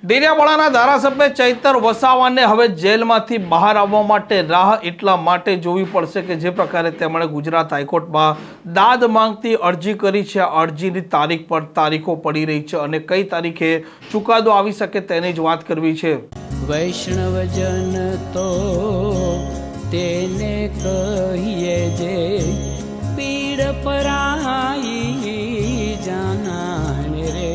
ડેડિયાપાડાના ધારાસભ્ય ચૈતર વસાવાને હવે જેલમાંથી બહાર આવવા માટે રાહ એટલા માટે જોવી પડશે કે જે પ્રકારે તેમણે ગુજરાત હાઈકોર્ટમાં દાદ માંગતી અરજી કરી છે. આ અરજીની તારીખ પર તારીખો પડી રહી છે અને કઈ તારીખે ચુકાદો આવી શકે તેની જ વાત કરવી છે. વૈષ્ણવજન તો તેને કહીએ જે પીડ પરાઈ જાનાને રે.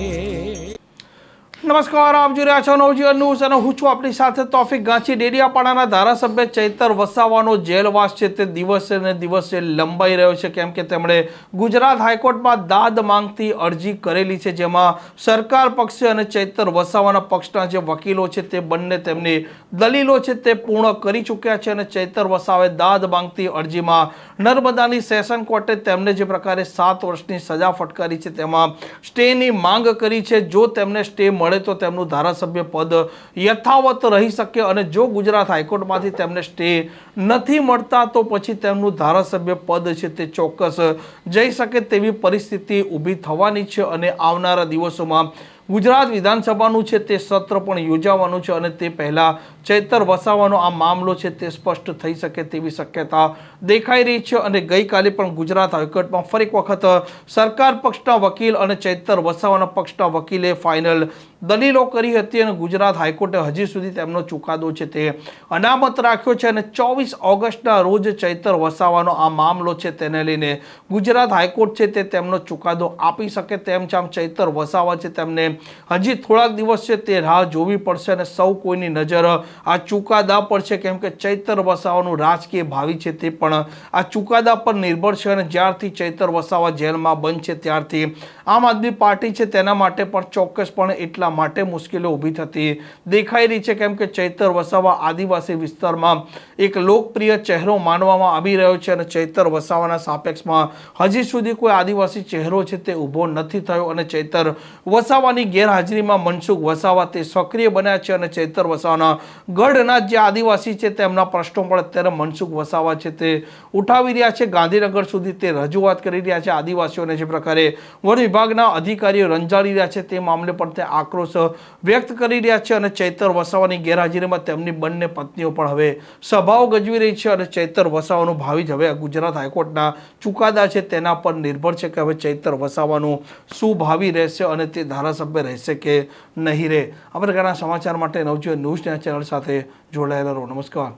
નમસ્કાર, આપ જોઈ રહ્યા છો નવજીવન ન્યૂઝ અને હું છું આપણી સાથે તોફિક ગાંચી. ડેડિયાપાડાના ધારાસભ્ય ચૈતર વસાવાનો જેલવાસ છે તે દિવસે ને દિવસે લંબાઈ રહ્યો છે, કેમ કે તેમણે ગુજરાત હાઈકોર્ટમાં દાદ માંગતી અરજી કરેલી છે, જેમાં સરકાર પક્ષે અને ચૈતર વસાવાના પક્ષના જે વકીલો છે તે બંને તેમની દલીલો છે તે પૂર્ણ કરી ચૂક્યા છે. અને ચૈતર વસાવાએ દાદ માંગતી અરજીમાં નર્મદાની સેશન કોર્ટે તેમને જે પ્રકારે 7 વર્ષની સજા ફટકારી છે તેમાં સ્ટેની માંગ કરી છે. જો તેમને સ્ટે મળે તો તેમનું ધારાસભ્ય પદ યથાવત રહી શકે અને જો ગુજરાત હાઈકોર્ટમાંથી તેમને સ્ટે નથી મળતા તો પછી તેમનું ધારાસભ્ય પદ છે તે ચોક્કસ જઈ શકે તેવી પરિસ્થિતિ ઊભી થવાની છે. અને આવનારા દિવસોમાં ગુજરાત વિધાનસભાનું છે તે સત્ર પણ યોજાવાનું છે અને તે પહેલાં ચૈતર વસાવાનો આ મામલો છે તે સ્પષ્ટ થઈ શકે તેવી શક્યતા દેખાઈ રહી છે. અને ગઈકાલે પણ ગુજરાત હાઈકોર્ટમાં ફરી એક વખત સરકાર પક્ષના વકીલ અને ચૈતર વસાવાના પક્ષના વકીલે ફાઇનલ દલીલો કરી હતી અને ગુજરાત હાઈકોર્ટે હજી સુધી તેમનો ચુકાદો છે તે અનામત રાખ્યો છે. અને 24 ઓગસ્ટના રોજ ચૈતર વસાવાનો આ મામલો છે તેને લઈને ગુજરાત હાઈકોર્ટ છે તે તેમનો ચુકાદો આપી શકે તેમ છે. આમ ચૈતર વસાવા છે તેમને હજી થોડાક દિવસ છે તે રાહ જોવી પડશે અને સૌ કોઈની નજર આ ચુકાદા પર છે, કેમ કે ચૈતર વસાવાનું રાજકીય ભાવિ છે તે પણ આ ચુકાદા પર નિર્ભર છે. અને જ્યારથી ચૈતર વસાવા જેલમાં બંધ છે ત્યારથી આમ આદમી પાર્ટી છે તેના માટે પણ ચોક્કસપણે એટલા માટે મુશ્કેલીઓ ઊભી થતી દેખાઈ રહી છે, કેમ કે ચૈતર વસાવા આદિવાસી વિસ્તારમાં એક લોકપ્રિય ચહેરો માનવામાં આવી રહ્યો છે. અને ચૈતર વસાવાના સાપેક્ષમાં હજી સુધી કોઈ આદિવાસી ચહેરો છે તે ઊભો નથી થયો. અને ચૈતર વસાવાની ગેરહાજરીમાં મનસુખ વસાવા તે સક્રિય બન્યા છે અને ચૈતર વસાવાના ગઢના જે આદિવાસી છે તેમના પ્રશ્નો પણ અત્યારે મનસુખ વસાવા છે તે ઉઠાવી રહ્યા છે. ગાંધીનગર સુધી તે રજૂઆત કરી રહ્યા છે. આદિવાસીઓને જે પ્રકારે વન વિભાગના અધિકારીઓ રંજાડી રહ્યા છે તે મામલે પણ તે આક્રોશ વ્યક્ત કરી રહ્યા છે. અને ચૈતર વસાવાની ગેરહાજરીમાં તેમની બંને પત્નીઓ પણ હવે સભાઓ ગજવી રહી છે. અને ચૈતર વસાવાનું ભાવિ જ હવે ગુજરાત હાઈકોર્ટના ચુકાદા છે તેના પર નિર્ભર છે કે હવે ચૈતર વસાવાનું શું ભાવિ રહેશે અને તે ધારાસભ્ય રહેશે કે નહીં રહે. આ પ્રકારના સમાચાર માટે નવજીવન ન્યૂઝ ચેનલ સાથે જોડાયેલા રહો. નમસ્કાર.